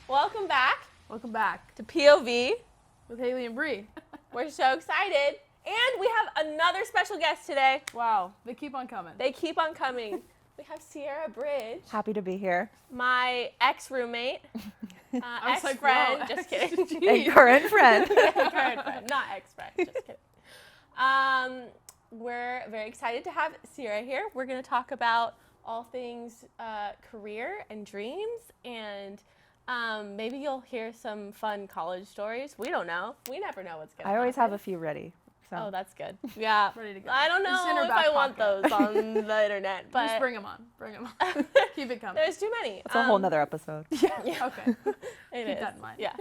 Welcome back. Welcome back to POV with Hailey and Brie. We're so excited. And we have another special guest today. Wow, they keep on coming. They keep on coming. We have Sierra Bridge. Happy to be here. My ex-roommate, ex-friend, like, just kidding. A current friend. Current friend, not ex-friend, just kidding. We're very excited to have Sierra here. We're going to talk about all things career and dreams, and maybe you'll hear some fun college stories. We don't know. We never know what's going to happen. I always have a few ready. So. Oh, that's good. Yeah. Ready to go. I don't know if I want those on the internet, but just bring them on. Bring them on. Keep it coming. There's too many. It's a whole nother episode. Yeah. Okay. Keep that in mind. Yeah.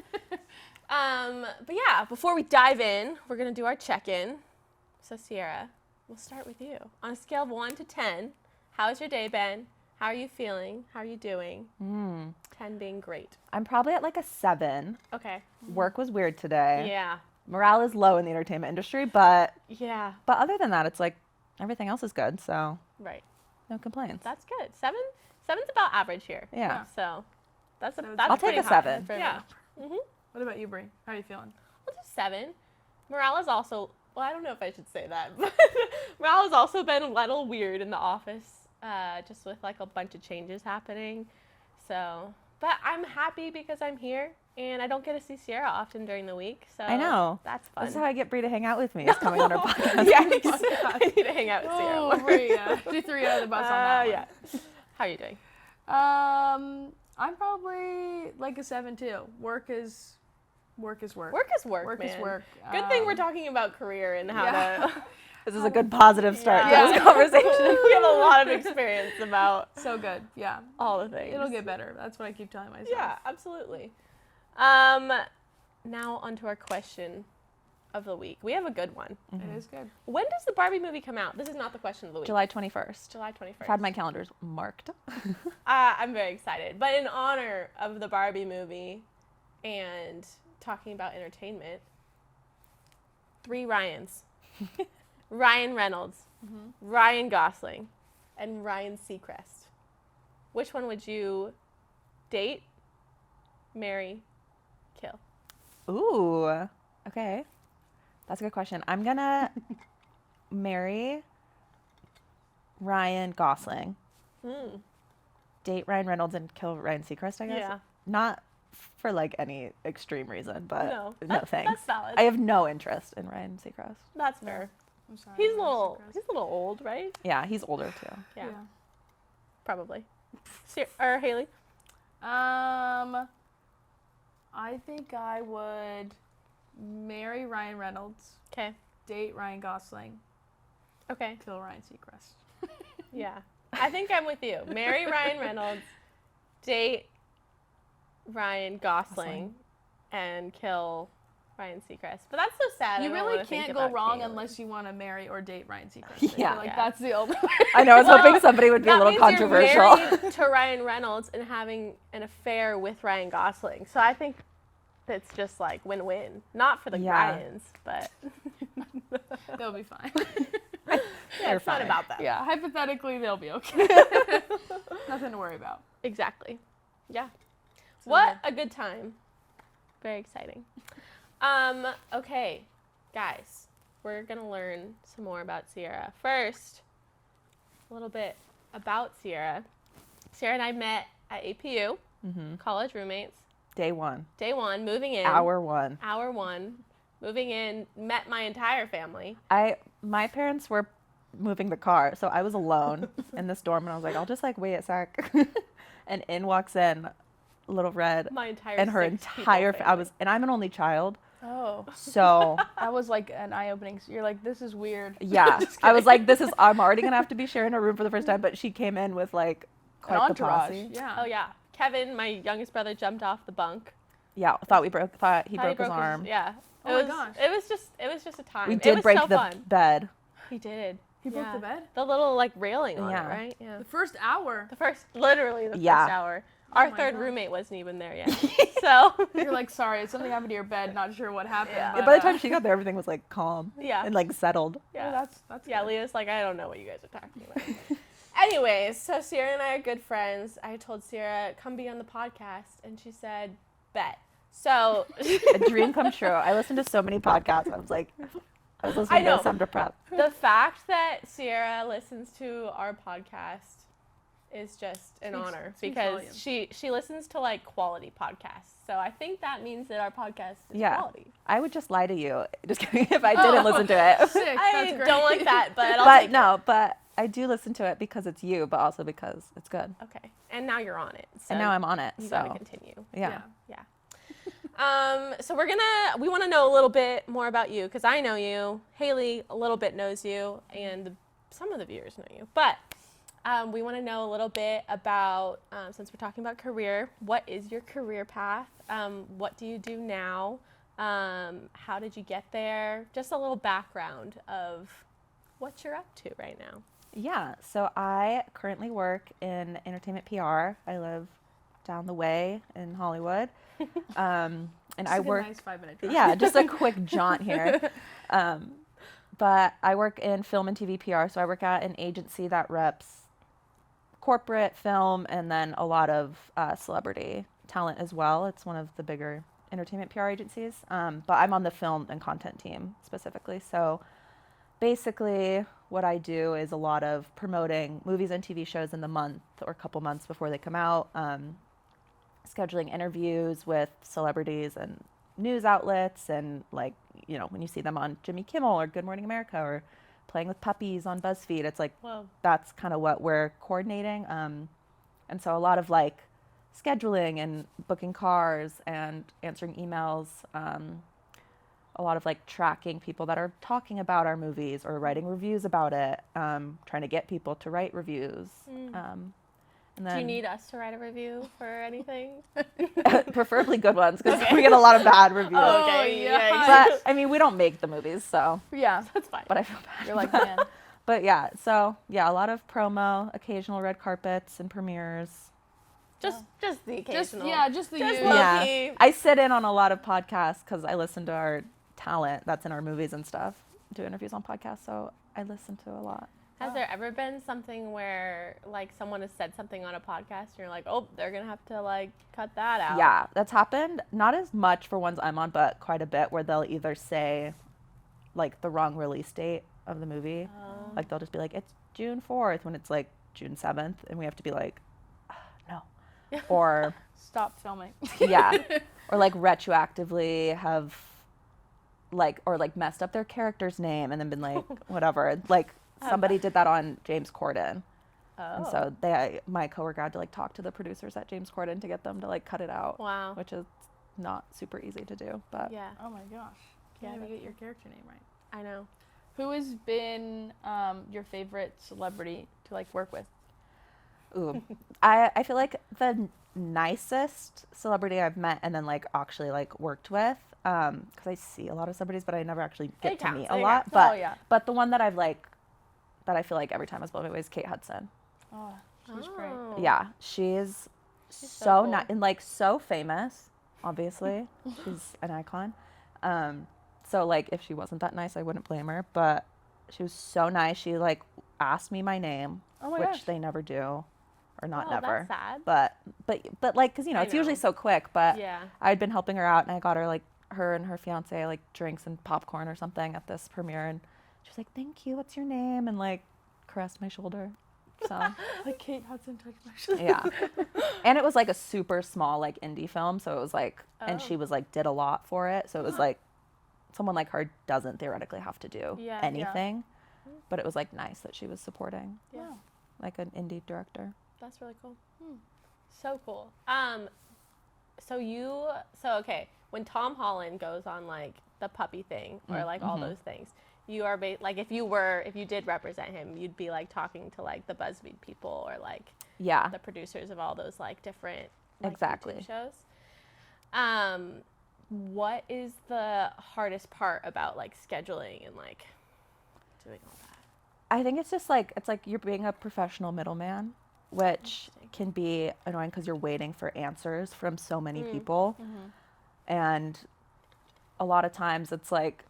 But yeah, before we dive in, we're gonna do our check-in. So Sierra, we'll start with you. On a scale of 1 to 10, how's your day been? How are you feeling? How are you doing? 10 being great. I'm probably at like a 7. Okay. Work was weird today. Yeah. Morale is low in the entertainment industry, but Yeah. other than that, it's like everything else is good. So Right. no complaints. That's good. 7's about average here. Yeah. So that's I'll take pretty a high 7. for Yeah. me. What about you, Brie? How are you feeling? We'll do 7. Morale is also, well, I don't know if I should say that, but morale has also been a little weird in the office, just with like a bunch of changes happening. So, but I'm happy because I'm here and I don't get to see Sierra often during the week. So I know. That's fun. This is how I get Brie to hang out with me. Is coming on our podcast. Yes. I need to hang out with Sierra. Oh, Brie, she threw you under the bus on that one. Yeah. How are you doing? I'm probably like a 7 too. Work is work. Work is work, Work man. is work. Good thing we're talking about career and how to... This is a good positive start to Yeah. this conversation. We have a lot of experience about So good. Yeah. all the things. It'll get better. That's what I keep telling myself. Yeah, absolutely. Now onto our question of the week. We have a good one. It is good. When does the Barbie movie come out? This is not the question of the week. July 21st. July 21st. I've had my calendars marked. I'm very excited. But in honor of the Barbie movie and talking about entertainment, 3 Ryans. Ryan Reynolds, Ryan Gosling, and Ryan Seacrest. Which one would you date, marry, kill? Ooh. Okay. That's a good question. I'm going to marry Ryan Gosling, date Ryan Reynolds, and kill Ryan Seacrest, I guess. Yeah. Not for like any extreme reason, but No, no thanks. that's valid. I have no interest in Ryan Seacrest. That's fair. I'm sorry. He's a I'm little surprised. old, right? Yeah, he's older too. Yeah. Probably. Or Hailey? I think I would marry Ryan Reynolds, Okay. date Ryan Gosling, Okay. kill Ryan Seacrest. Yeah. I think I'm with you. Marry Ryan Reynolds, date Ryan Gosling, and kill Ryan Seacrest. But that's so sad. You I don't really wanna think can't go about wrong Caitlyn. unless you want to marry or date Ryan Seacrest. I Yeah. feel like Yeah. that's the only way. I know, I was Well, hoping somebody would be a that little means controversial. You're married to Ryan Reynolds and having an affair with Ryan Gosling. So I think it's just like win-win. Not for the Yeah. Ryans, but They'll be fine. yeah, it's not fine. about that. Yeah, hypothetically, they'll be okay. Nothing to worry about. Exactly. Yeah. So What a good time. Very exciting. Okay, guys, we're going to learn some more about Sierra. First, a little bit about Sierra. Sierra and I met at APU, college roommates. Day 1. Day 1, moving in. Hour 1. Hour 1, moving in, met my entire family. My parents were moving the car, so I was alone in this dorm, and I was like, I'll just like wait a sec. And in walks in Little Red My entire and her 6 people entire family. and I'm an only child, Oh, so that was like an eye-opening. You're like, this is weird. yeah, I was like, I'm already gonna have to be sharing a room for the first time. But she came in with like An quite the entourage. posse. Yeah. Oh, yeah. Kevin, my youngest brother, jumped off the bunk. Yeah, thought he broke Thought his arm. Yeah. Oh my gosh. It was just a time. We It did was break so the fun. bed. He did. He broke Yeah. the bed? The little like railing on Yeah. it, right? Yeah. The first hour. Literally the Yeah. first hour. Our my third gosh. roommate wasn't even there yet. So You're like, sorry, something happened to your bed. Not sure what happened. Yeah. But, By the time she got there, everything was like calm Yeah. and like settled. yeah, that's yeah. good. Leah's like, I don't know what you guys are talking about. Anyways, so Sierra and I are good friends. I told Sierra, come be on the podcast, and she said, bet. So A dream come true. I listened to so many podcasts. I was listening know. to some to prep. The fact that Sierra listens to our podcast is just an honor because she listens to like quality podcasts. So I think that means that our podcast is quality. I would just lie to you. Just kidding if I didn't listen to it. Sick. I That's great. don't like that, but I'll take it. But I do listen to it because it's you, but also because it's good. Okay. And now you're on it. So And now I'm on it. you So gotta continue. yeah. So we want to know a little bit more about you because I know you. Hailey a little bit knows you, and some of the viewers know you. But we want to know a little bit about, since we're talking about career, what is your career path? What do you do now? How did you get there? Just a little background of what you're up to right now. Yeah. So I currently work in entertainment PR. I live down the way in Hollywood. And I work. A nice 5-minute drive. Yeah, just a quick jaunt here. But I work in film and TV PR. So I work at an agency that reps corporate film and then a lot of celebrity talent as well. It's one of the bigger entertainment PR agencies. But I'm on the film and content team specifically. So basically what I do is a lot of promoting movies and TV shows in the month or a couple months before they come out, scheduling interviews with celebrities and news outlets, and like, you know, when you see them on Jimmy Kimmel or Good Morning America or playing with puppies on BuzzFeed, it's like, Whoa. that's kind of what we're coordinating. And so a lot of like scheduling and booking cars and answering emails, a lot of like tracking people that are talking about our movies or writing reviews about it, trying to get people to write reviews. And then Do you need us to write a review for anything? preferably good ones because we get a lot of bad reviews. Oh, Oh, okay. yeah. But I mean, we don't make the movies, so Yeah. That's fine. but I feel bad. You're like, man. But yeah, so yeah, a lot of promo, occasional red carpets and premieres. Just the occasional. Just the Just you. low Yeah, key. I sit in on a lot of podcasts because I listen to our talent that's in our movies and stuff, do interviews on podcasts, so I listen to a lot. Has there ever been something where like someone has said something on a podcast and you're like, oh, they're gonna have to like cut that out? Yeah, that's happened. Not as much for ones I'm on, but quite a bit where they'll either say like the wrong release date of the movie. Like they'll just be like, it's June 4th when it's like June 7th, and we have to be like, no. Or Stop filming. yeah. Or like retroactively have like, or like messed up their character's name and then been like, whatever. Like somebody did that on James Corden. And so my coworker had to like talk to the producers at James Corden to get them to like cut it out. Wow. Which is not super easy to do, but Yeah, Oh my gosh. Yeah, Can't even that's get your character name right. I know. Who has been your favorite celebrity to like work with? ooh. I feel like the nicest celebrity I've met and then like actually like worked with, because I see a lot of celebrities, but I never actually get It to counts, meet it a lot. counts. But Oh, yeah. but the one that I've like, that I feel like every time I blown away is Kate Hudson. Oh, she's great. Oh. Yeah, she's so so cool. and like so famous. Obviously, she's an icon. So like if she wasn't that nice, I wouldn't blame her. But she was so nice. She like asked me my name, Oh my which gosh. they never do, or not Oh, never. that's sad. But like, cause you know I it's usually know. so quick. But Yeah. I'd been helping her out, and I got her like her and her fiance like drinks and popcorn or something at this premiere, and she was like, "Thank you. What's your name?" and like caressed my shoulder. So Like Kate Hudson touched my shoulder. yeah, and it was like a super small like indie film, so it was like, and she Oh. was like did a lot for it, so it was like someone like her doesn't theoretically have to do Yeah. anything, but it was like nice that she was supporting Yeah. Wow. like an indie director. That's really cool. So cool. So okay, when Tom Holland goes on like the puppy thing or like all those things, you are like if you did represent him, you'd be like talking to like the BuzzFeed people or like Yeah, the producers of all those like different like, Exactly. YouTube shows. What is the hardest part about like scheduling and like doing all that? I think it's just like you're being a professional middleman, which can be annoying because you're waiting for answers from so many people, and a lot of times it's like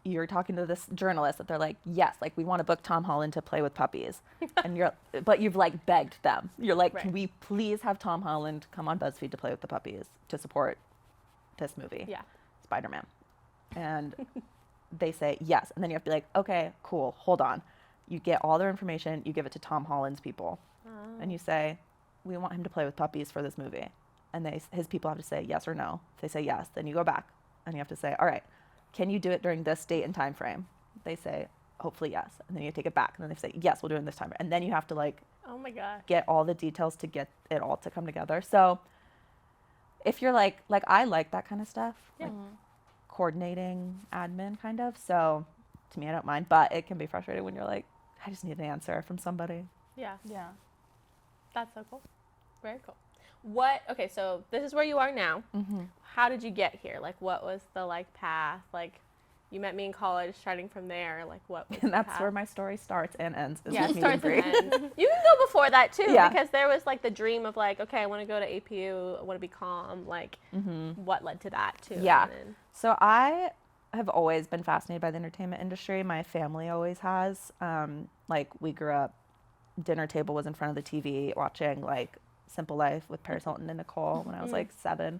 you're talking to this journalist that they're like, yes, like we want to book Tom Holland to play with puppies. And but you've like begged them. You're like, Right. can we please have Tom Holland come on BuzzFeed to play with the puppies to support this movie, Yeah. Spider-Man? And they say yes. And then you have to be like, okay, cool, hold on. You get all their information, you give it to Tom Holland's people. And you say, we want him to play with puppies for this movie. And his people have to say yes or no. If they say yes, then you go back and you have to say, all right, can you do it during this date and time frame? They say, hopefully yes. And then you take it back. And then they say, yes, we'll do it in this time. And then you have to like Oh my god. get all the details to get it all to come together. So if you're like I like that kind of stuff, Yeah. like coordinating admin kind of. So to me, I don't mind, but it can be frustrating when you're like, I just need an answer from somebody. Yeah. Yeah. That's so cool. Very cool. Okay, so this is where you are now. Mm-hmm. How did you get here? Like, what was the like path? Like, you met me in college, starting from there. Like, what was And the that's path? where my story starts and ends. Is Yeah, with it me and starts and Brie. ends. You can go before that too, Yeah. because there was like the dream of like, okay, I want to go to APU, I want to be calm. Like, what led to that too? Yeah. And then- So I have always been fascinated by the entertainment industry. My family always has. Like we grew up, dinner table was in front of the TV watching like Simple Life with Paris Hilton and Nicole when I was like 7.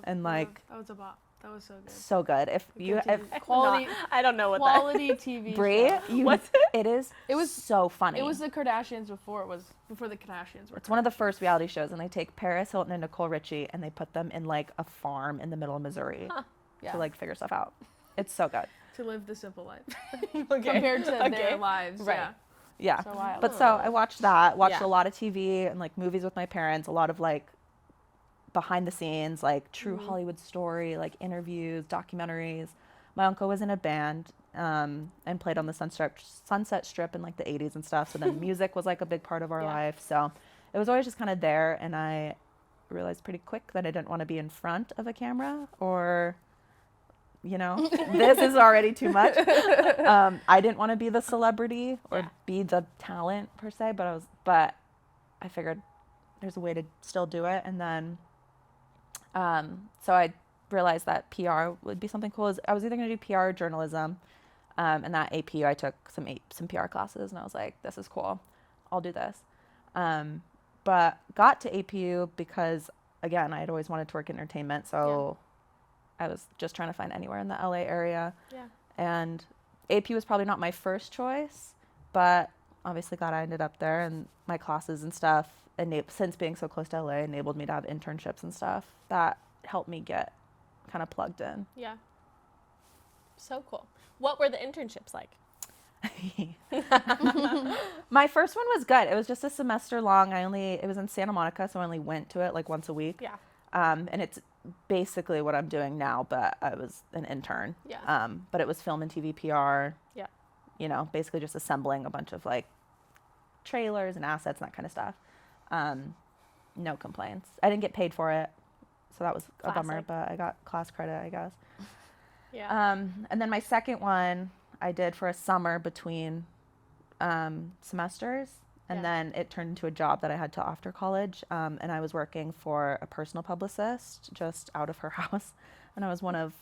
And, like, that was a bop. That was so good. So good. If you, if Quality, I don't know what quality TV Brie, show. it is. It was so funny. It was the Kardashians before the Kardashians were. It's one of the first reality shows, and they take Paris Hilton and Nicole Richie, and they put them in like a farm in the middle of Missouri Yeah. to like figure stuff out. It's so good. To live the simple life Okay. compared to Okay. their lives. Right. Yeah. Yeah. So wild. But so I watched that, watched Yeah. a lot of TV and like movies with my parents, a lot of like behind the scenes, like true Hollywood story, like interviews, documentaries. My uncle was in a band and played on the Sunset Strip in like the 80s and stuff. So then music was like a big part of our Yeah. life. So it was always just kind of there. And I realized pretty quick that I didn't want to be in front of a camera or, you know, this is already too much. I didn't want to be the celebrity or Yeah. be the talent per se, but I figured there's a way to still do it. And then, so I realized that PR would be something cool. I was either going to do PR or journalism. And that APU, I took some PR classes and I was like, this is cool. I'll do this. But got to APU because, again, I had always wanted to work in entertainment. So I was just trying to find anywhere in the LA area. Yeah. And APU was probably not my first choice, but obviously glad I ended up there. And my classes and stuff, since being so close to LA, enabled me to have internships and stuff that helped me get kind of plugged in. Yeah. So cool. What were the internships like? My first one was good. It was just a semester long. It was in Santa Monica, so I only went to it like once a week. Yeah. And it's basically what I'm doing now, but I was an intern. Yeah. But it was film and TV PR. Yeah. You know, basically just assembling a bunch of like trailers and assets and that kind of stuff. No complaints. I didn't get paid for it, so that was a bummer, Classic. but I got class credit, I guess. Yeah. And then my second one I did for a summer between semesters, and Yeah. then it turned into a job that I had to after college. And I was working for a personal publicist just out of her house, and I was one of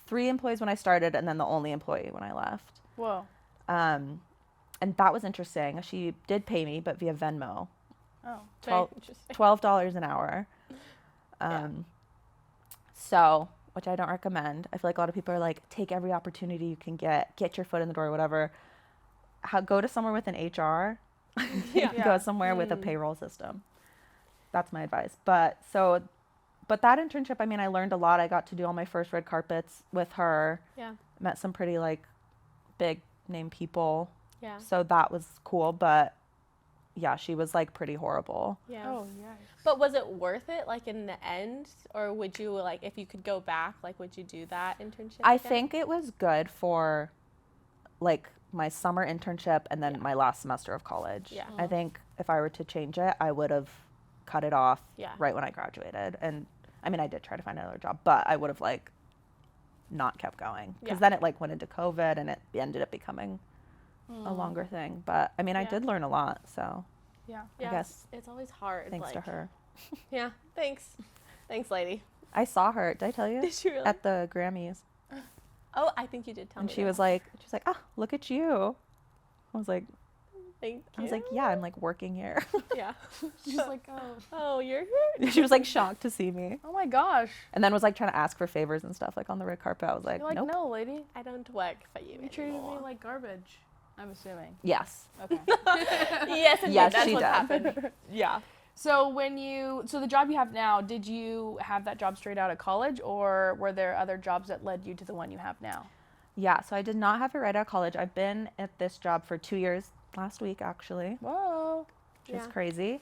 3 employees when I started, and then the only employee when I left. Whoa. And that was interesting. She did pay me, but via Venmo, Oh. Very interesting. $12 an hour. Yeah. So, which I don't recommend. I feel like a lot of people are like, take every opportunity you can get your foot in the door, whatever. Go to somewhere with an HR. Yeah. Go somewhere with a payroll system. That's my advice. But that internship, I mean, I learned a lot. I got to do all my first red carpets with her. Yeah. Met some pretty like big name people. Yeah. So that was cool, but yeah, she was like pretty horrible. Yeah. Oh, yeah. But was it worth it, like in the end, or would you like if you could go back, like would you do that internship? I again? think it was good for like my summer internship and then my last semester of college. Yeah. I think if I were to change it, I would have cut it off Yeah. right when I graduated. And I mean, I did try to find another job, but I would have like not kept going because Yeah. then it like went into COVID and it ended up becoming a longer thing. But I mean, I Yeah. did learn a lot. So Yeah. Yeah, guess it's always hard. thanks to like- her. Yeah. Thanks, lady. I saw her. Did I tell you? Did you really? At the Grammys. Oh, I think you did tell And me. she that. was like, ah, look at you. I was like, Thank you. yeah, I'm like working here. Yeah. She's like, oh. Oh, you're here. She was like shocked to see me. Oh my gosh. And then was like trying to ask for favors and stuff like on the red carpet. I was like, You're like, nope. no, lady. I don't work for you You treated me anymore. like garbage. I'm assuming. Yes. Okay. Yes, indeed. Yes, That's she what did. happened. Yeah. So the job you have now, did you have that job straight out of college, or were there other jobs that led you to the one you have now? Yeah, so I did not have it right out of college. I've been at this job for 2 years, last week actually, Whoa. which is Yeah. crazy.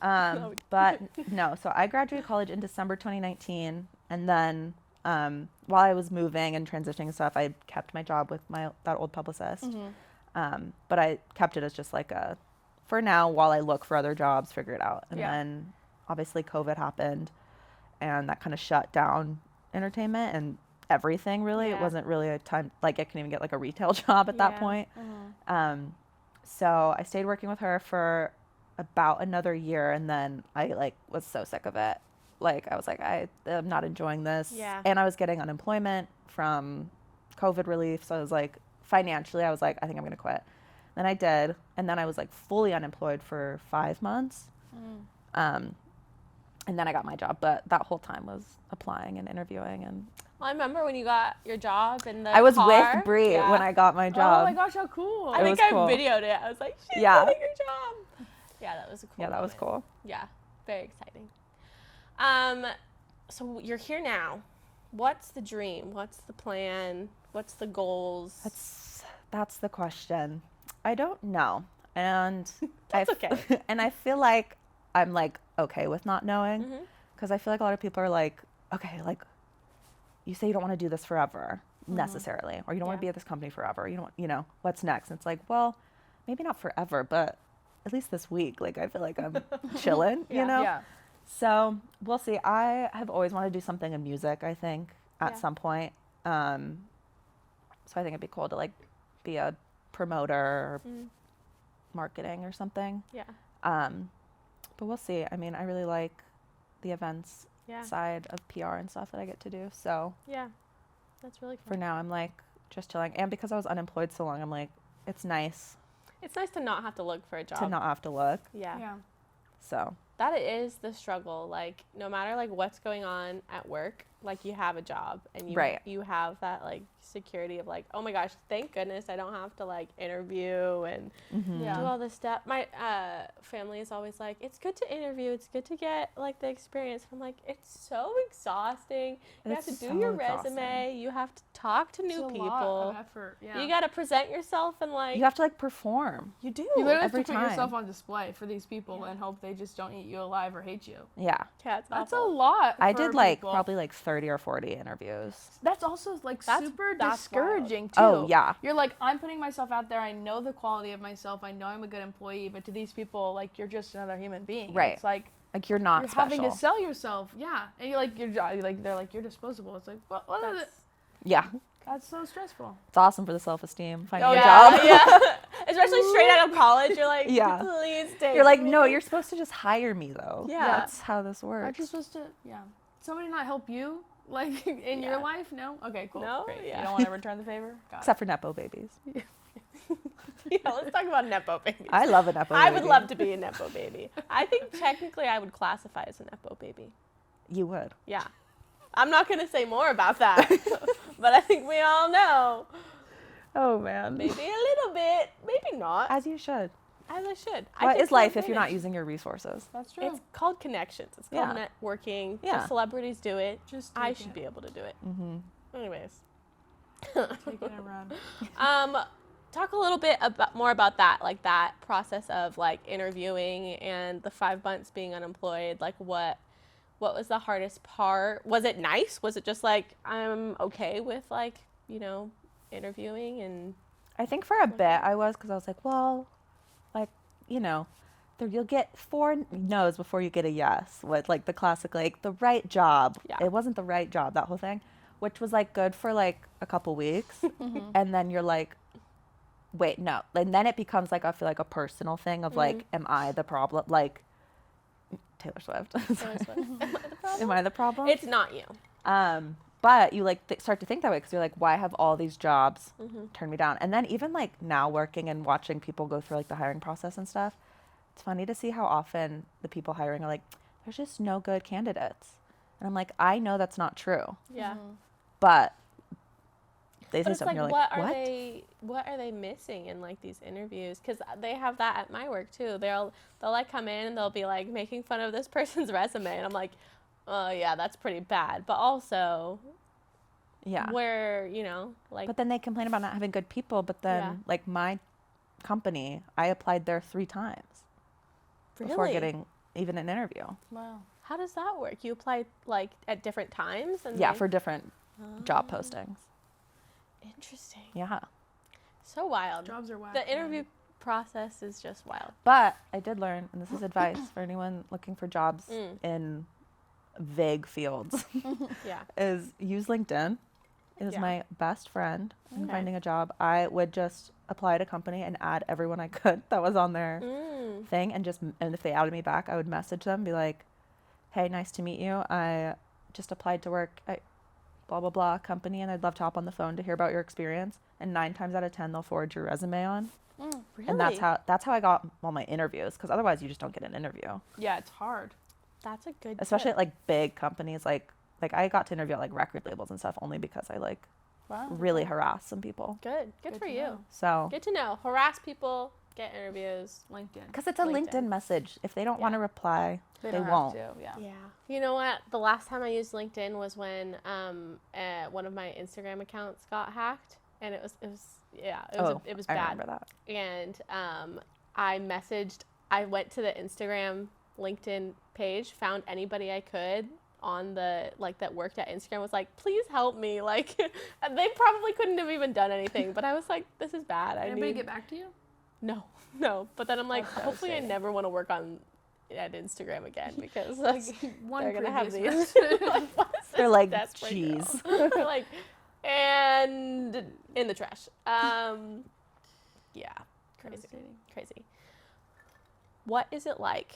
No. But no, so I graduated college in December 2019, and then while I was moving and transitioning and stuff, I kept my job with that old publicist. But I kept it as just like for now, while I look for other jobs, figure it out. And Yeah. then obviously COVID happened, and that kind of shut down entertainment and everything really. Yeah. It wasn't really a time, like I couldn't even get like a retail job at that Yeah. point. So I stayed working with her for about another year, and then I like was so sick of it. Like I was like, I am not enjoying this. Yeah. And I was getting unemployment from COVID relief. So I was like, financially, I was like, I think I'm going to quit. Then I did. And then I was like fully unemployed for 5 months. And then I got my job. But that whole time was applying and interviewing. And Well, I remember when you got your job in the I was car. with Brie Yeah. when I got my Oh job. my gosh, how cool. I It think was I cool. videoed it. I was like, she's Yeah. getting your job. Yeah, that was a cool Yeah, that was moment. cool. Yeah, very exciting. So you're here now. What's the dream? What's the plan? What's the goals? That's the question. I don't know. And That's I okay. and I feel like I'm like okay with not knowing, Mhm. because I feel like a lot of people are like, okay, like you say you don't want to do this forever necessarily, or you don't want Yeah. to be at this company forever. You don't, what's next? And it's like, well, maybe not forever, but at least this week, like I feel like I'm chilling, Yeah. Yeah. So we'll see. I have always wanted to do something in music, I think, at Yeah. some point. So I think it'd be cool to like be a promoter or marketing or something. Yeah. But we'll see. I mean, I really like the events Yeah. side of PR and stuff that I get to do. So Yeah. That's really for fun. now, I'm like just chilling. And because I was unemployed so long, I'm like, it's nice It's nice to not have to look for a job. to not have to look. Yeah. Yeah. So That is the struggle. Like, no matter like what's going on at work, like you have a job and Right. you have that like security of like, oh my gosh, thank goodness I don't have to like interview and Yeah. do all this stuff. My family is always like, it's good to interview. It's good to get like the experience. I'm like, it's so exhausting. You have to It's do so your exhausting. resume. You have to talk to It's new a people. lot of effort. Yeah. You got to present yourself and like, you have to like perform. you do. You literally every have to put yourself time. on display for these people and hope they just don't eat you alive or hate you. Yeah. Yeah, it's That's awful. a lot. I for did like people. probably like 30 or 40 interviews. That's also like super that's discouraging too. Oh, yeah. You're like, I'm putting myself out there. I know the quality of myself. I know I'm a good employee. But to these people, like, you're just another human being. Right. It's like Like you're not you're special. having to sell yourself. Yeah. And you're like, they're like, you're disposable. It's like, what is it? That's- Yeah. That's so stressful. It's awesome for the self-esteem. Finding Oh, a yeah, job. yeah. Especially straight out of college, you're like, Yeah. please take You're like, me. no, you're supposed to just hire me though. Yeah. That's how this Aren't you works. supposed to? Yeah. Somebody not help you, like in Yeah. your life? No. Okay. Cool. No? Great. Yeah. You don't want to return the favor. Got Except for Nepo babies. Yeah, let's talk about Nepo babies. I love a Nepo baby. I would love to be a Nepo baby. I think technically I would classify as a Nepo baby. You would. Yeah. I'm not going to say more about that, but I think we all know. Oh man. Maybe a little bit, maybe not, As you should. as I should. What I is life if you're not using your resources? That's true. It's called connections. It's called Yeah. networking. Yeah. The celebrities do it. Just I take should it. be able to do it. Mm-hmm. Anyways. Take it and run. Talk a little bit more about that, like that process of like interviewing and the 5 months being unemployed. Like what was the hardest part? Was it nice? Was it just like I'm okay with like, interviewing and I think for a bit I was, because I was like, well, like, you'll get 4 no's before you get a yes. With like the classic, like the right job. Yeah. It wasn't the right job, that whole thing, which was like good for like a couple weeks. And then you're like, wait, no. And then it becomes like, I feel like a personal thing of like, am I the problem? Like Taylor Swift. Taylor Swift. Am I the problem? It's not you. But you like start to think that way because you're like, why have all these jobs turned me down? And then even like now working and watching people go through like the hiring process and stuff, it's funny to see how often the people hiring are like, there's just no good candidates. And I'm like, I know that's not true, Yeah. but they But say it's something, like, you're like, what are they missing in like these interviews? Because they have that at my work too. They'll like come in and they'll be like making fun of this person's resume, and I'm like, oh yeah, that's pretty bad. But also, Yeah. where like. But then they complain about not having good people. But then like my company, I applied there 3 times before Really? getting even an interview. Wow. How does that work? You apply like at different times, and Yeah, for different job Oh. postings. Interesting. Yeah. So wild. Jobs are wild. The interview process is just wild. But I did learn, and this is advice for anyone looking for jobs in vague fields, Yeah. is use LinkedIn. It was Yeah. my best friend in Okay. finding a job. I would just apply at a company and add everyone I could that was on their thing, and if they outed me back, I would message them, be like, hey, nice to meet you. I just applied to work at blah blah blah company, and I'd love to hop on the phone to hear about your experience. And 9 times out of 10, they'll forward your resume on. Really? And that's how I got all my interviews, because otherwise you just don't get an interview. Yeah, it's hard. That's a good Especially tip. at like big companies, like I got to interview at like record labels and stuff only because I like Wow. really harassed some people. Good Good for to you. know. So Good to know. Harass people, get interviews. LinkedIn. because it's a LinkedIn. LinkedIn message, if they don't want to reply, they don't won't. Have to, yeah. Yeah. You know what? The last time I used LinkedIn was when one of my Instagram accounts got hacked, and it was I bad. remember that. And I went to the Instagram LinkedIn page, found anybody I could on the that worked at Instagram, was like, please help me. Like, they probably couldn't have even done anything, but I was like, this is bad. Did anybody get back to you? No. But then I'm like, That's hopefully I devastating. never want to work at Instagram again, because that's, One they're gonna have previous these. Like, what is They're this like, desperate "Jeez." girl? They're like, and in the trash. Yeah, crazy. What is it like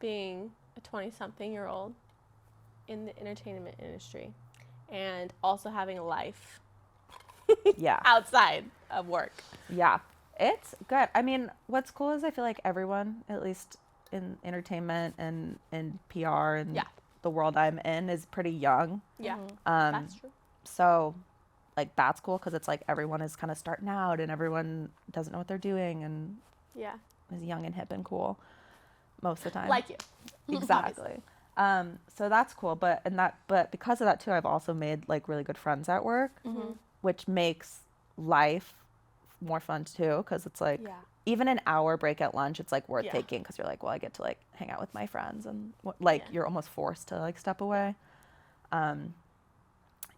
being a 20-something-year-old in the entertainment industry and also having a life Yeah. outside of work? Yeah. It's good. I mean, what's cool is I feel like everyone, at least in entertainment and in PR and Yeah. the world I'm in, is pretty young. Yeah, Um, that's true. So, like, that's cool because it's like everyone is kind of starting out and everyone doesn't know what they're doing and Yeah, is young and hip and cool most of the time. like you. Exactly. So that's cool. But because of that too, I've also made like really good friends at work, which makes life more fun too. Because it's like Yeah. even an hour break at lunch, it's like worth Yeah. taking because you're like, well, I get to like hang out with my friends and like Yeah. you're almost forced to like step away.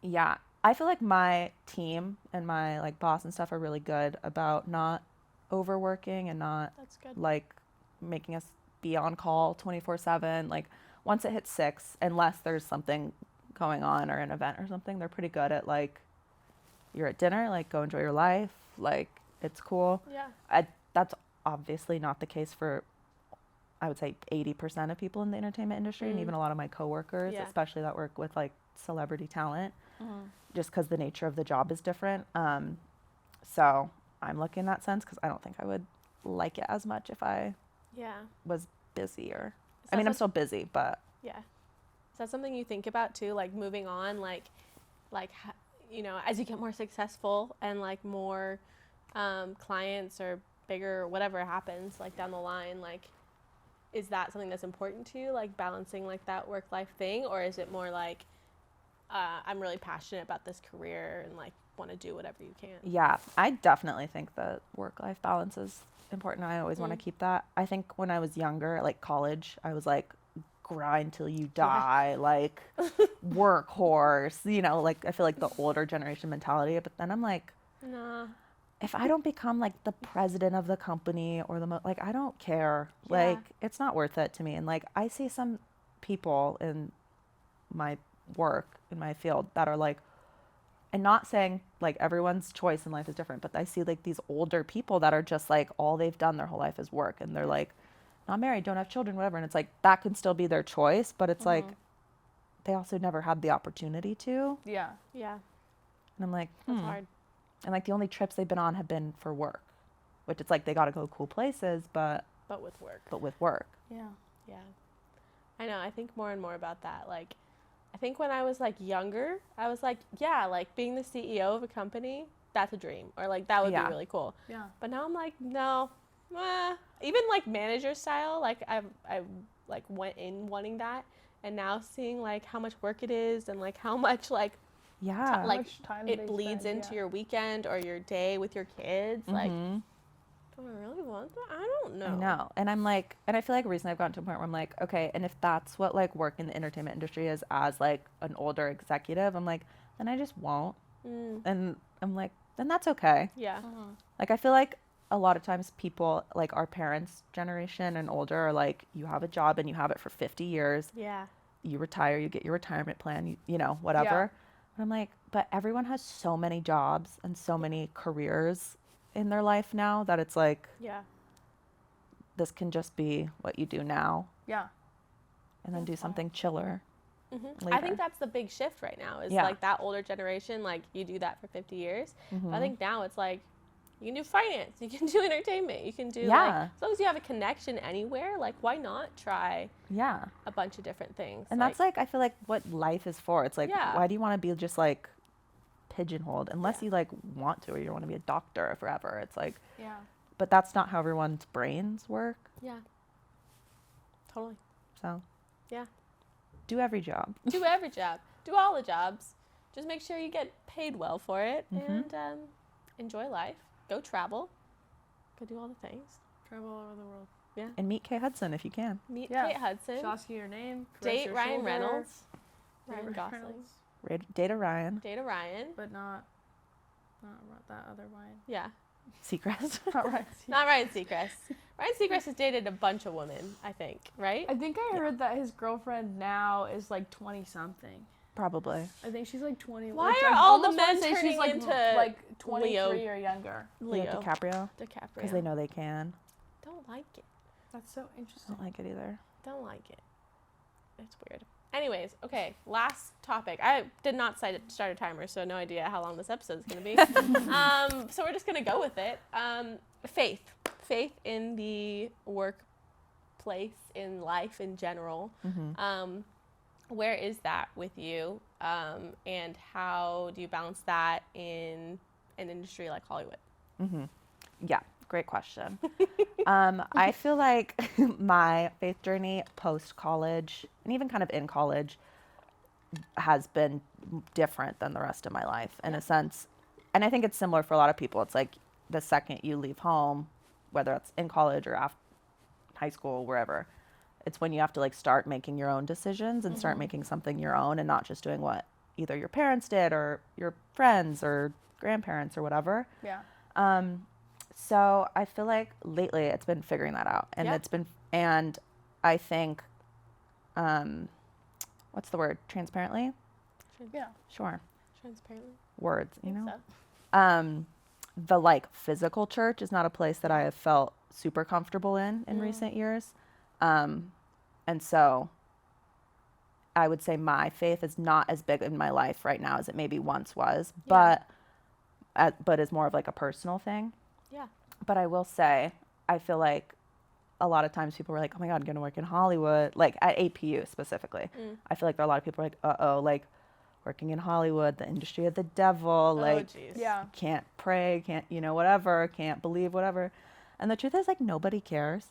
Yeah, I feel like my team and my like boss and stuff are really good about not overworking and not That's good. like making us be on call 24/7. Like once it hits 6, unless there's something going on or an event or something, they're pretty good at like, you're at dinner, like go enjoy your life, like it's cool. Yeah. That's obviously not the case for, I would say 80% of people in the entertainment industry, and even a lot of my coworkers, Yeah. especially that work with like celebrity talent, just because the nature of the job is different. So I'm lucky in that sense because I don't think I would like it as much if I Yeah. was busier. Is I mean, that I'm still busy, but Yeah. Is that something you think about too, like moving on, as you get more successful and like more clients or bigger, whatever happens like down the line, like is that something that's important to you, like balancing like that work-life thing, or is it more like I'm really passionate about this career and like want to do whatever you can? yeah, I definitely think that work-life balance is important. I always want to keep that. I think when I was younger, like college, I was like grind till you die, like workhorse, like I feel like the older generation mentality. But then I'm like, Nah. if I don't become like the president of the company or like I don't care. Yeah. Like it's not worth it to me. And like I see some people in my work in my field that are like, and not saying like everyone's choice in life is different, but I see like these older people that are just like all they've done their whole life is work, and they're like not married, don't have children, whatever. And it's like that can still be their choice, but it's like they also never had the opportunity to. Yeah. Yeah. And I'm like, That's hard. And like the only trips they've been on have been for work, which it's like they got to go cool places, but with work. with work. Yeah. Yeah. I know. I think more and more about that. Like, I think when I was like younger, I was like, yeah, like being the CEO of a company, that's a dream. Or like that would be really cool. Yeah. But now I'm like, no. Even like manager style, like I like went in wanting that, and now seeing like how much work it is and like how much like Yeah. like much time it they bleeds spend, into your weekend or your day with your kids. Like, Mhm. do I really want that? I don't know. I know. And I'm like, and I feel like recently I've gotten to a point where I'm like, okay, and if that's what like work in the entertainment industry is as like an older executive, I'm like, then I just won't. And I'm like, then that's okay. Yeah. Like, I feel like a lot of times people, like our parents' generation and older, are like, you have a job and you have it for 50 years. Yeah. You retire, you get your retirement plan, you know, whatever. And I'm like, but everyone has so many jobs and so many careers in their life now that it's like, Yeah. this can just be what you do now Yeah. and then do something chiller later. I think that's the big shift right now is like that older generation, like you do that for 50 years. But I think now it's like you can do finance, you can do entertainment, you can do like, as long as you have a connection anywhere, like why not try a bunch of different things? And that's like, I feel like what life is for. It's like, why do you want to be just like pigeonholed unless you like want to, or you don't want to be a doctor forever? It's like, but that's not how everyone's brains work. Yeah. Totally. So yeah. Do every job. Do every job. Do all the jobs. Just make sure you get paid well for it and enjoy life. Go travel. Go do all the things. Travel all over the world. Yeah. And meet Kate Hudson if you can. Meet Kate Hudson. She'll ask you your name. Date Ryan shoulder. Reynolds. Ryan Ryan Gosling. Reynolds. Date a Ryan. Date a Ryan. But not that other Ryan. Yeah. Seacrest. Not Ryan Seacrest. Not Ryan Seacrest. Ryan Seacrest has dated a bunch of women, I think, right? I think I heard that his girlfriend now is like 20-something. Probably. I think she's like 20. Why which are I all the almost wanna men say turning she's like, into like 23 Leo? or younger? Leo. DiCaprio. DiCaprio. Because they know they can. Don't like it. That's so interesting. Don't like it either. Don't like it. It's weird. Anyways, okay, last topic. I did not start a timer, so no idea how long this episode is going to be. So we're just going to go with it. Faith. Faith in the workplace, in life in general. Where is that with you? And how do you balance that in an industry like Hollywood? Yeah, great question. I feel like my faith journey post-college and even kind of in college has been different than the rest of my life in a sense. And I think it's similar for a lot of people. It's like the second you leave home, whether it's in college or after high school, wherever, it's when you have to like start making your own decisions and start making something your own and not just doing what either your parents did or your friends or grandparents or whatever. Yeah. So I feel like lately it's been figuring that out, and and I think, what's the word? Transparently? Yeah. Sure. Transparently? Words, you know? So. The like physical church is not a place that I have felt super comfortable in recent years. And so I would say my faith is not as big in my life right now as it maybe once was, but is more of like a personal thing. Yeah. But I will say, I feel like a lot of times people were like, oh my God, I'm going to work in Hollywood, like at APU specifically. I feel like there are a lot of people like, uh-oh, like working in Hollywood, the industry of the devil, like can't pray, can't, you know, whatever, can't believe whatever. And the truth is like nobody cares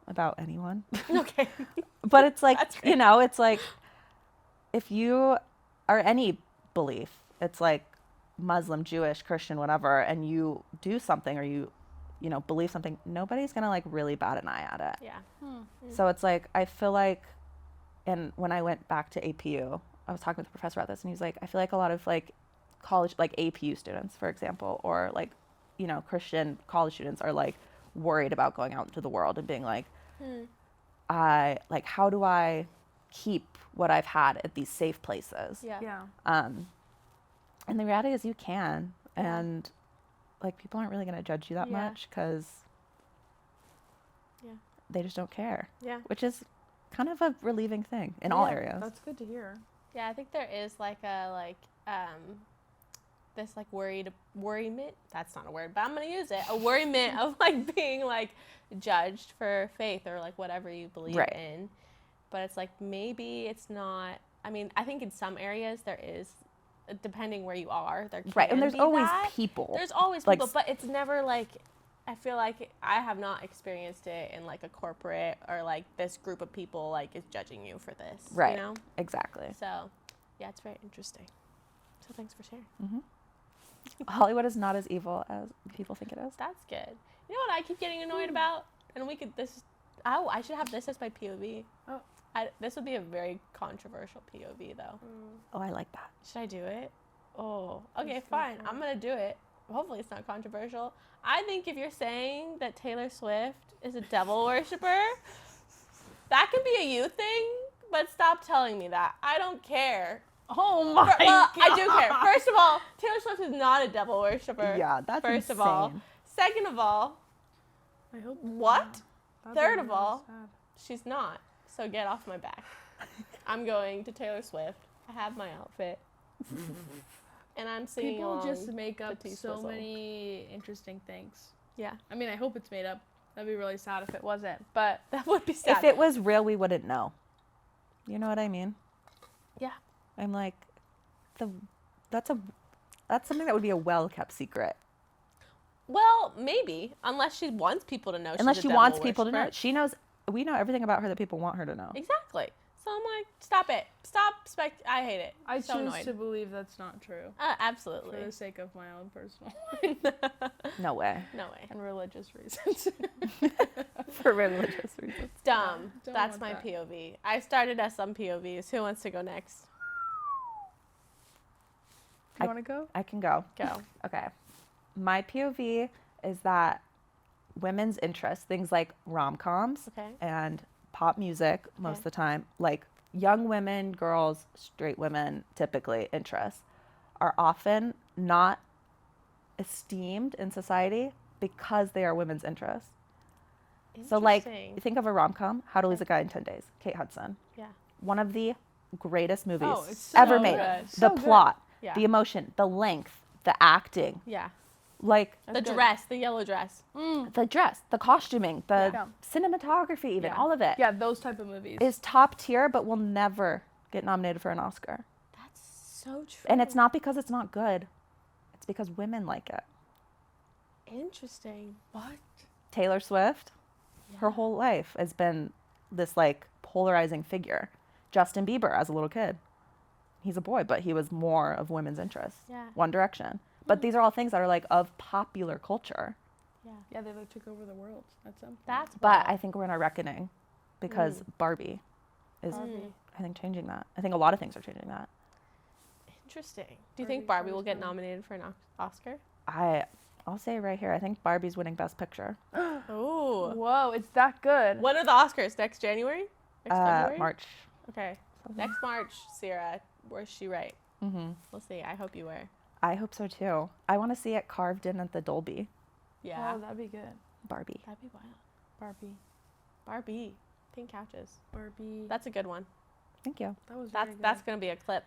about anyone. Okay. But it's like, you know, it's like if you are any belief, it's like Muslim, Jewish, Christian, whatever, and you do something or you know, believe something, nobody's going to like really bat an eye at it. Yeah. So it's like, I feel like, and when I went back to APU, I was talking with the professor about this and he's like, I feel like a lot of like college, like APU students, for example, or like, you know, Christian college students are like worried about going out into the world and being like, how do I keep what I've had at these safe places? Yeah. And the reality is you can, and like people aren't really going to judge you that much because they just don't care. Yeah. Which is kind of a relieving thing in all Yeah, areas. That's good to hear. Yeah, I think there is like a this like worriment. That's not a word, but I'm gonna use it. A worriment of like being like judged for faith or like whatever you believe Right. in. But it's like maybe it's not. I mean, I think in some areas there is, depending where you are, there can Right, and there's be always that. people. There's always Like, people, but it's never like. I feel like I have not experienced it in like a corporate or like this group of people like is judging you for this. Right. You know. Exactly. So, yeah, it's very interesting. So thanks for sharing. Hollywood is not as evil as people think it is. That's good. You know what I keep getting annoyed about? And we could I should have this as my POV. Oh. This would be a very controversial POV though. Oh, I like that. Should I do it? Oh, okay, Let's go fine. for it. I'm gonna do it. Hopefully it's not controversial. I think if you're saying that Taylor Swift is a devil worshiper, that can be a you thing, but stop telling me that. I don't care. Oh my Well, god. I do care. First of all, Taylor Swift is not a devil worshiper. Yeah, that's First insane. of all. Second of all, I hope what? That'd be Third really of all, sad. she's not. So get off my back. I'm going to Taylor Swift. I have my outfit. And I'm singing People along. just make up the so T-Swizzle. many interesting things. Yeah, I mean, I hope it's made up. That'd be really sad if it wasn't. But that would be sad. If it was real, we wouldn't know. You know what I mean? Yeah. I'm like, that's something that would be a well-kept secret. Well, maybe. Unless she wants people to know she's Unless a she devil wants people to know. worshiper. She knows, we know everything about her that people want her to know. Exactly. So I'm like, stop it. Stop. I hate it. I so choose annoyed. to believe that's not true. Absolutely. For the sake of my own personal No way. No way. and religious reasons. For religious reasons. Dumb. Don't That's want my that. POV. I started as some POVs. Who wants to go next? You want to go? I can go. Go. Okay. My POV is that women's interests, things like rom-coms Okay. and pop music most Okay. of the time, like young women, girls, straight women, typically interests, are often not esteemed in society because they are women's interests. So like, Interesting. you think of a rom-com, How to Lose a Guy in 10 Days, Kate Hudson. Yeah. One of the greatest movies Oh, it's so ever made. good. The So good. plot, Yeah. the emotion, the length, the acting, Yeah. like The That's good. dress, the yellow dress. the dress, the costuming, the Yeah. cinematography, even Yeah. all of it Yeah, those type of movies. is top tier, but will never get nominated for an Oscar. That's so true. And it's not because it's not good; it's because women like it. Interesting. What? Taylor Swift, her Yeah. whole life has been this like polarizing figure. Justin Bieber, as a little kid, he's a boy, but he was more of women's interests. Yeah. One Direction. But these are all things that are like of popular culture. Yeah. Yeah, they like took over the world at some point. That's But wild. I think we're in a reckoning because Barbie is, Mm. I think, changing that. I think a lot of things are changing that. Interesting. Do you think Barbie will get nominated for an Oscar? I'll say right here, I think Barbie's winning Best Picture. Oh. Whoa, it's that good. When are the Oscars? Next January? Next February? March. Okay. Next March, Sierra. Where's she right? Hmm We'll see. I hope you were. I hope so too. I want to see it carved in at the Dolby. Yeah. Oh, that'd be good. Barbie. That'd be wild. Barbie. Barbie. Pink couches. Barbie. That's a good one. Thank you. That was very good. That's gonna be a clip.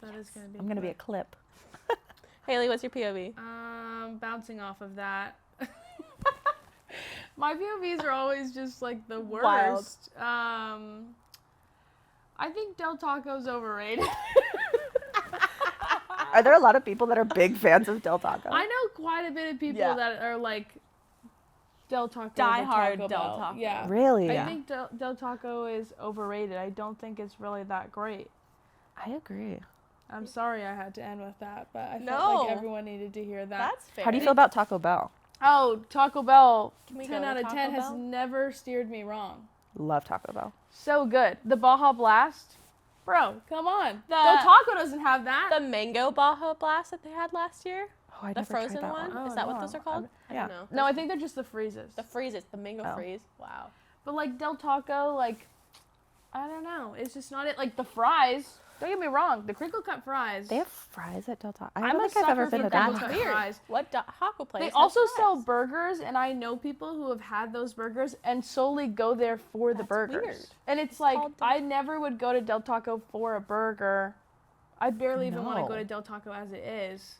That is gonna be. I'm going to be a good. clip. Haley, what's your POV? Bouncing off of that. My POVs are always just like the worst. Wild. I think Del Taco's overrated. Are there a lot of people that are big fans of Del Taco? I know quite a bit of people Yeah. that are like Del Taco. Die over hard Taco Del Bell. Taco. Yeah. Really? I think Del Taco is overrated. I don't think it's really that great. I agree. I'm sorry I had to end with that, but I felt No. like everyone needed to hear that. That's fair. How do you feel about Taco Bell? Oh, Taco Bell, Can we 10 go out to of 10 Taco has Bell? never steered me wrong. Love Taco Bell. So good. The Baja Blast. Bro, come on. The- Del Taco doesn't have that. The mango Baja Blast that they had last year? Oh, I The never tried frozen that one? Oh, Is that what no. those are called? I yeah. don't know. No, I think they're just the freezes. The freezes, the mango Oh. freeze. Wow. But like Del Taco, like, I don't know. It's just not it. Like the fries, Don't get me wrong, the crinkle cut fries. They have fries at Del Taco. I I'm don't a think I've ever sucker been for to that. crinkle cut Weird. fries. What taco place? They has also fries? sell burgers, and I know people who have had those burgers and solely go there for the That's burgers. weird. And it's like, called I never would go to Del Taco for a burger. I barely even want to go No. to Del Taco as it is.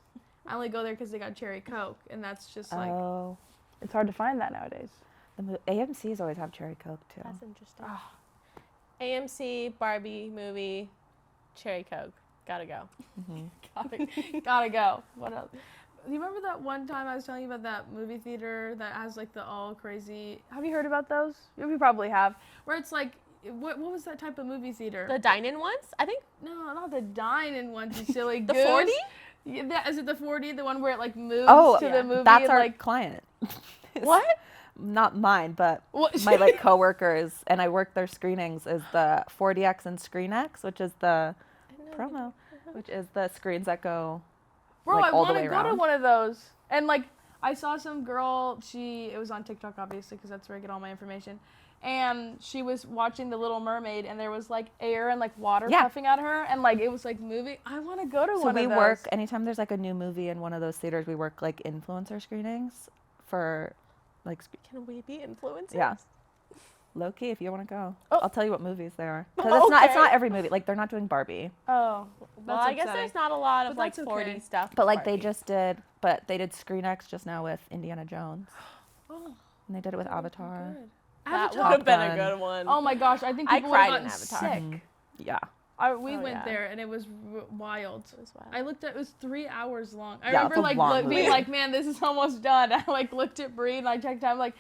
I only go there because they got cherry Coke, and that's just like, Oh, it's hard to find that nowadays. AMC's always have cherry Coke too. That's interesting. AMC, Barbie movie, cherry Coke. Gotta go. Gotta go. What else? Do you remember that one time I was telling you about that movie theater that has like the all crazy? Have you heard about those? You probably have. Where it's like, what was that type of movie theater? The dine-in ones? I think No, not the dine-in ones, you silly the goose. 40? Yeah, is it the 40? The one where it like moves Oh, to the movie? that's and, our like, client. What? Not mine, but What? my like coworkers, and I work their screenings is the 4DX and ScreenX, which is the promo, which is the screens that go Bro, like I all the want way to go to around. one of those. And like, I saw some girl. It was on TikTok, obviously, because that's where I get all my information. And she was watching The Little Mermaid, and there was like air and like water Yeah. puffing at her, and like it was like moving. I want to go to So one we of those. work anytime there's like a new movie in one of those theaters. We work like influencer screenings for like Can we be influencers? yeah. Low key, if you want to go, Oh. I'll tell you what movies they are. Because it's not Okay. every movie. Like they're not doing Barbie, Oh, that's Well, I guess upsetting. there's not a lot of But like that's 40 okay. stuff. but with like they Barbie. just did. But they did ScreenX just now with Indiana Jones, Oh, and they did it with Avatar. good. That would Avatar. have been a Gun. good one. Oh my gosh, I think I people would have cried gotten in Avatar. sick. Mhm. Yeah. We Oh, went yeah. there and it was wild. It was wild. I looked at it was 3 hours long. I Yeah, it's remember a like long being movie. like, man, this is almost done. I like looked at Brie and I checked time like,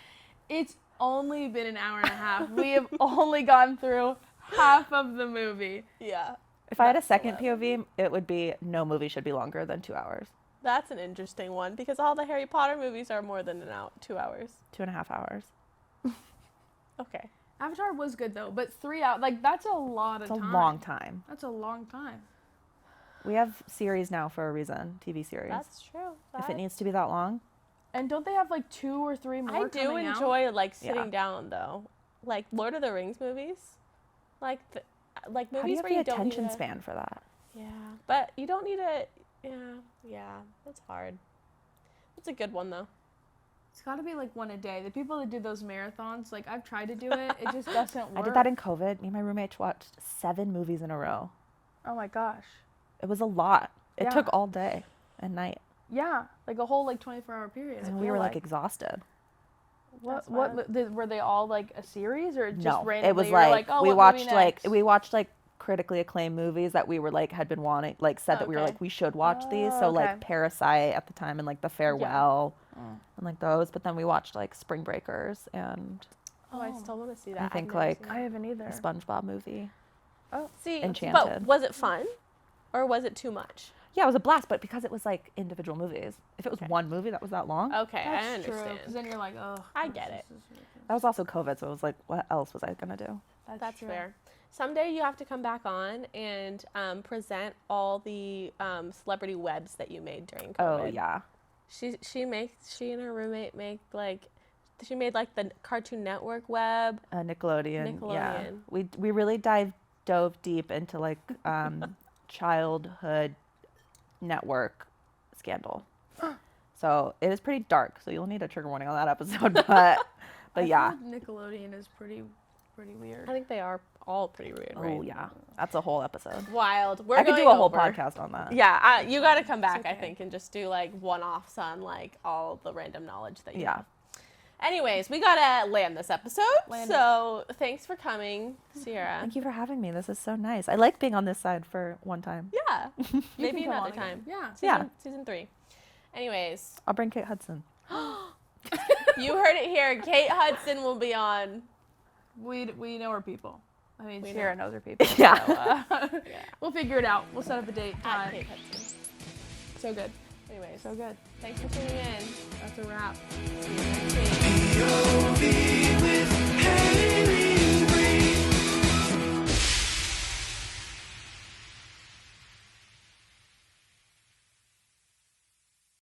it's only been an hour and a half. We have only gone through half of the movie. Yeah. If I had a That's second 11. POV, it would be no movie should be longer than 2 hours, That's an interesting one because all the Harry Potter movies are more than 2 hours. 2.5 hours. Okay. Avatar was good though, but 3 hours like that's a lot of It's a time. long time. That's a long time. We have series now for a reason, TV series. That's true. If it needs to be that long, And don't they have like 2 or 3 more I do coming out? enjoy like Yeah. sitting down though, like Lord of the Rings movies, like like how do movies you have where the you don't attention need span for that? Yeah, but you don't need a. Yeah, that's hard. It's a good one though. It's got to be like one a day. The people that do those marathons, like I've tried to do it, it just doesn't work. I did that in COVID. Me and my roommates watched 7 movies in a row. Oh my gosh. It was a lot. It Yeah. took all day and night. Yeah, like a whole like 24-hour period. I And we feel were like exhausted. What That's wild. were they all like a series or just No, randomly? it was you were like, oh, we what watched movie like next? critically acclaimed movies that we were like had been wanting, like said that we were Okay. like we should watch these. Oh, So okay. like Parasite at the time and like The Farewell and like those. But then we watched like Spring Breakers and Oh, I still want to see that. I've think, never like, seen I haven't either. a SpongeBob movie. it. See, Enchanted. but was it fun, or was it too much? Yeah, it was a blast, but because it was like individual movies. If it was Okay. one movie that was that long, Okay, I That's true. understand. Because then you're like, oh. I get it. that was also COVID, so it was like, what else was I gonna do? That's true. fair. Someday you have to come back on and present all the celebrity webs that you made during COVID. Oh yeah, She and her roommate make like she made like the Cartoon Network web. Nickelodeon. Yeah, Nickelodeon. we really dove deep into like childhood network scandal. So it is pretty dark. So you'll need a trigger warning on that episode, but I yeah. feel like Nickelodeon is pretty weird. I think they are all pretty weird, right? Oh yeah, that's a whole episode. Wild. We're I could do going a whole over. podcast on that. Yeah, you got to come back, I okay. think, and just do like one-offs on like all the random knowledge that you Yeah. have. Anyways, we gotta land this episode. Land so thanks for coming, Sierra. Thank you for having me. This is so nice. I like being on this side for one time. Yeah, maybe can come another on again. time. Yeah. Yeah. Season 3. Anyways, I'll bring Kate Hudson. you heard it here. Kate Hudson will be on. We know our people. I mean, We Sierra knows her people. Yeah. So, we'll figure it out. We'll set up a date At time. Kate Hudson. So good. Anyways, So good. thanks for tuning in. That's a wrap. See you next week. POV with Hailey